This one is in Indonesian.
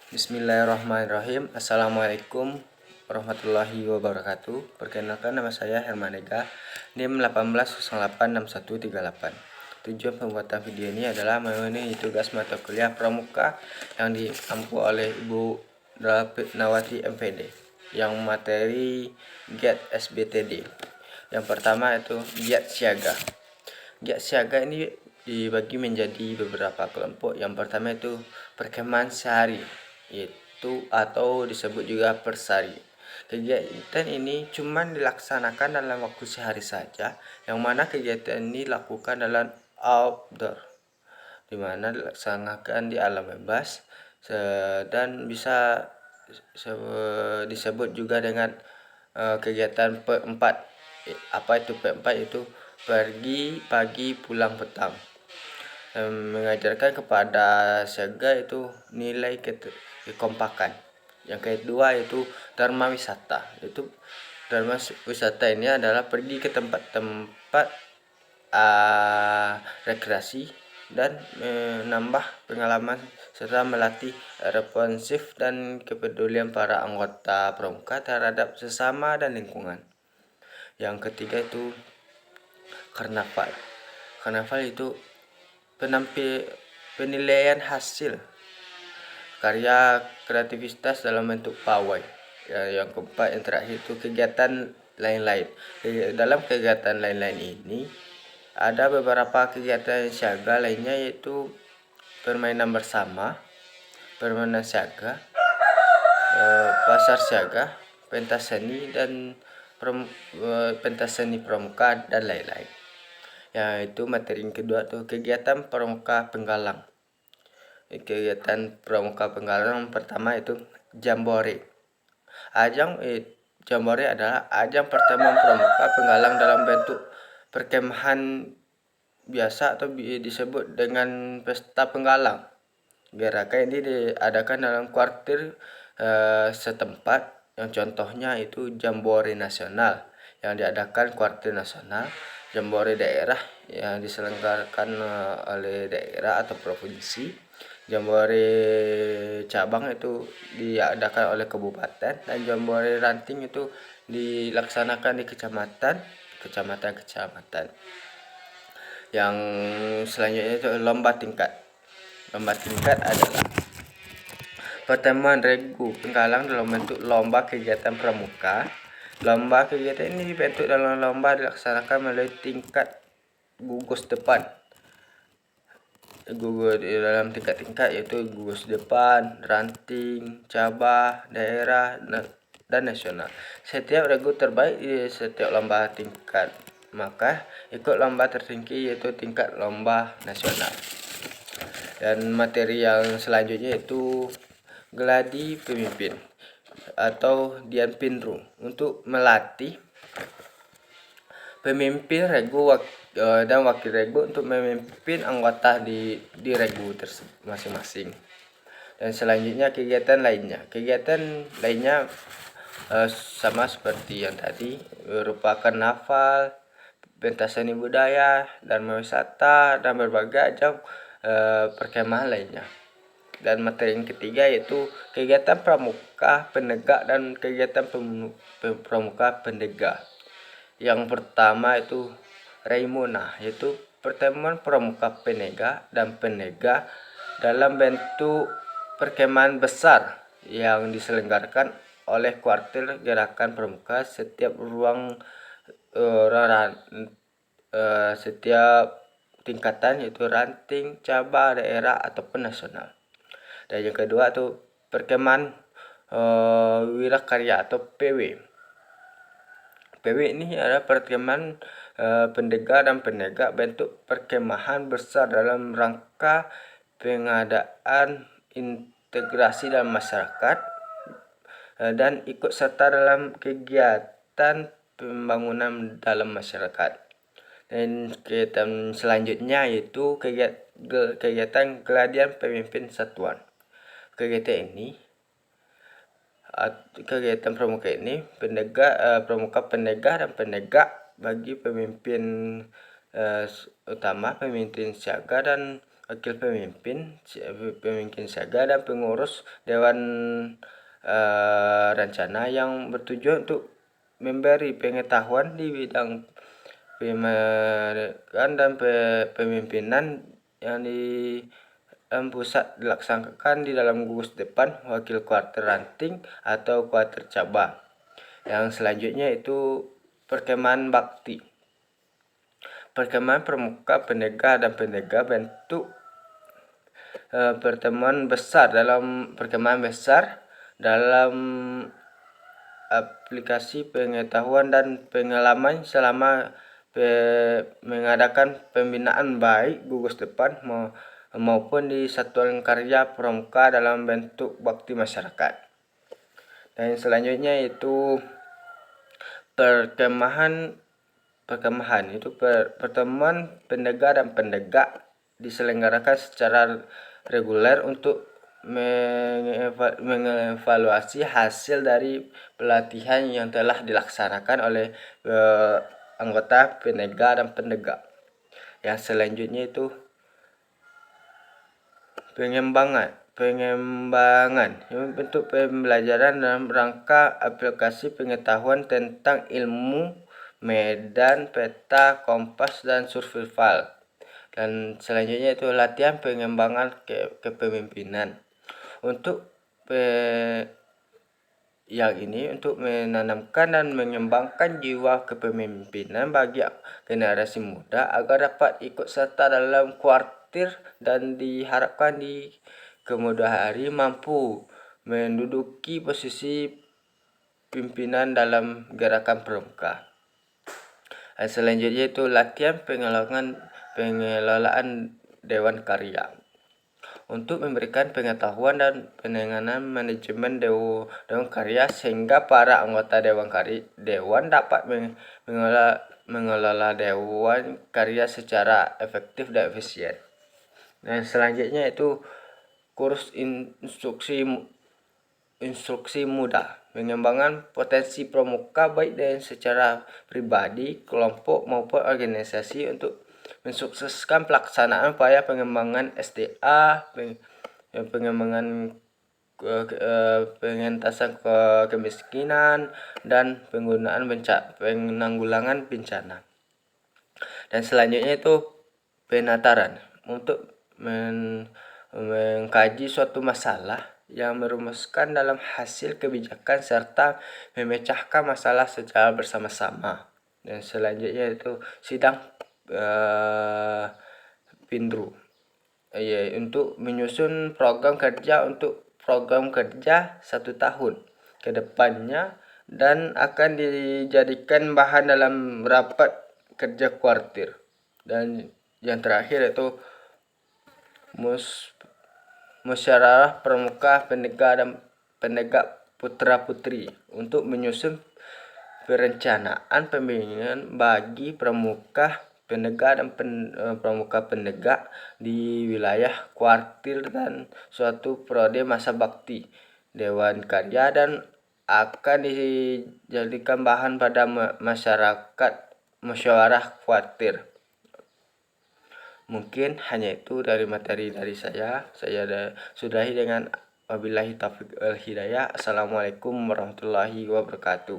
Bismillahirrahmanirrahim. Assalamualaikum warahmatullahi wabarakatuh. Perkenalkan, nama saya Hermanega, NIM 18086138. Tujuan pembuatan video ini adalah memenuhi tugas mata kuliah pramuka yang diampu oleh Ibu Nawati MPD yang materi Giat SBTD. Yang pertama itu giat siaga. Giat siaga ini dibagi menjadi beberapa kelompok. Yang pertama itu perkemahan sehari, yaitu atau disebut juga persari. Kegiatan ini cuma dilaksanakan dalam waktu sehari saja, yang mana kegiatan ini dilakukan dalam outdoor, di mana dilaksanakan di alam bebas dan bisa disebut juga dengan kegiatan P4. Apa itu P4? Itu pergi pagi pulang petang. Mengajarkan kepada siaga itu nilai kekompakan. Yang kedua itu dharma wisata. Itu dharma wisata ini adalah pergi ke tempat-tempat rekreasi dan menambah pengalaman serta melatih responsif dan kepedulian para anggota pramuka terhadap sesama dan lingkungan. Yang ketiga itu karnaval. Karnaval itu penilaian hasil karya kreativitas dalam bentuk pawai. Yang keempat, yang terakhir itu kegiatan lain-lain. Dalam kegiatan lain-lain ini ada beberapa kegiatan siaga lainnya, yaitu permainan bersama, permainan siaga, pasar siaga, pentas seni dan pentas seni pramuka dan lain-lain. Yaitu materi yang kedua tuh kegiatan pramuka penggalang. Kegiatan pramuka penggalang pertama itu jambore. Jambore adalah ajang pertemuan pramuka penggalang dalam bentuk perkemahan biasa atau disebut dengan pesta penggalang. Gerakan ini diadakan dalam kuartir setempat, yang contohnya itu jambore nasional yang diadakan kuartir nasional, jambore daerah yang diselenggarakan oleh daerah atau provinsi, jambore cabang itu diadakan oleh kabupaten, dan jambore ranting itu dilaksanakan di kecamatan. Yang selanjutnya itu lomba tingkat. Lomba tingkat adalah pertemuan regu penggalang dalam bentuk lomba kegiatan pramuka. Lomba kegiatan ini dibentuk dalam lomba dilaksanakan melalui tingkat gugus depan. Dalam tingkat-tingkat yaitu gugus depan, ranting, cabang, daerah, dan nasional. Setiap regu terbaik di setiap lomba tingkat maka ikut lomba tertinggi, yaitu tingkat lomba nasional. Dan materi yang selanjutnya itu gladi pemimpin atau Dian Pinru, untuk melatih pemimpin regu dan wakil regu untuk memimpin anggota di regu masing-masing. Dan selanjutnya kegiatan lainnya sama seperti yang tadi, berupa karnaval, pentas seni budaya, dharma wisata, dan berbagai ajang perkemahan lainnya. Dan materi yang ketiga yaitu kegiatan pramuka penegak dan kegiatan pramuka pendegak. Yang pertama itu Raimuna, yaitu pertemuan pramuka penegak dan pendegak dalam bentuk perkemahan besar yang diselenggarakan oleh kuartir gerakan pramuka setiap setiap tingkatan, yaitu ranting, cabang, daerah ataupun nasional. Dan yang kedua itu perkemahan wirakarya atau PW. PW ini adalah perkemahan pendegak dan penegak bentuk perkemahan besar dalam rangka pengadaan integrasi dalam masyarakat dan ikut serta dalam kegiatan pembangunan dalam masyarakat. Dan kegiatan selanjutnya yaitu kegiatan geladian pemimpin satuan. Kegiatan pramuka ini pramuka pendegak dan penegak bagi pemimpin utama, pemimpin siaga, dan wakil pemimpin, pemimpin saga dan pengurus dewan rencana yang bertujuan untuk memberi pengetahuan di bidang pemerintahan dan pemimpinan yang di pusat dilaksanakan di dalam gugus depan, wakil kuartir ranting atau kuartir cabang. Yang selanjutnya itu perkemahan bakti. Perkemahan pramuka, pendega dan pendega bentuk pertemuan besar dalam perkemahan besar dalam aplikasi pengetahuan dan pengalaman selama mengadakan pembinaan baik gugus depan maupun di satuan karya pramuka dalam bentuk bakti masyarakat. Dan selanjutnya itu perkemahan itu pertemuan pendega dan pendega diselenggarakan secara reguler untuk mengevaluasi hasil dari pelatihan yang telah dilaksanakan oleh anggota pendega dan pendega. Yang selanjutnya itu pengembangan bentuk pembelajaran dalam rangka aplikasi pengetahuan tentang ilmu medan, peta, kompas, dan survival. Dan selanjutnya itu latihan pengembangan kepemimpinan. Untuk yang ini untuk menanamkan dan mengembangkan jiwa kepemimpinan bagi generasi muda agar dapat ikut serta dalam kuartir dan diharapkan di kemudian hari mampu menduduki posisi pimpinan dalam gerakan pramuka. Selanjutnya itu latihan pengelolaan dewan karya untuk memberikan pengetahuan dan penanganan manajemen dewan karya sehingga para anggota dewan dapat mengelola dewan karya secara efektif dan efisien. Dan selanjutnya itu kursus instruksi muda, mengembangkan potensi pramuka baik dan secara pribadi, kelompok maupun organisasi untuk mensukseskan pelaksanaan upaya pengembangan SDA, pengembangan pengentasan kemiskinan dan penanggulangan bencana. Dan selanjutnya itu penataran untuk mengkaji suatu masalah yang merumuskan dalam hasil kebijakan serta memecahkan masalah secara bersama-sama. Dan selanjutnya itu sidang Pindru untuk menyusun program kerja 1 tahun ke depannya dan akan dijadikan bahan dalam rapat kerja kuartir. Dan yang terakhir itu musyawarah pramuka pendega dan pendega putra putri untuk menyusun perencanaan pembinaan bagi pramuka pendega dan pramuka pendega di wilayah kuartir dan suatu periode masa bakti dewan karya dan akan dijadikan bahan pada masyarakat musyawarah kuartir. Mungkin hanya itu dari materi dari saya sudahi dengan wabillahi taufiq wal hidayah. Assalamualaikum warahmatullahi wabarakatuh.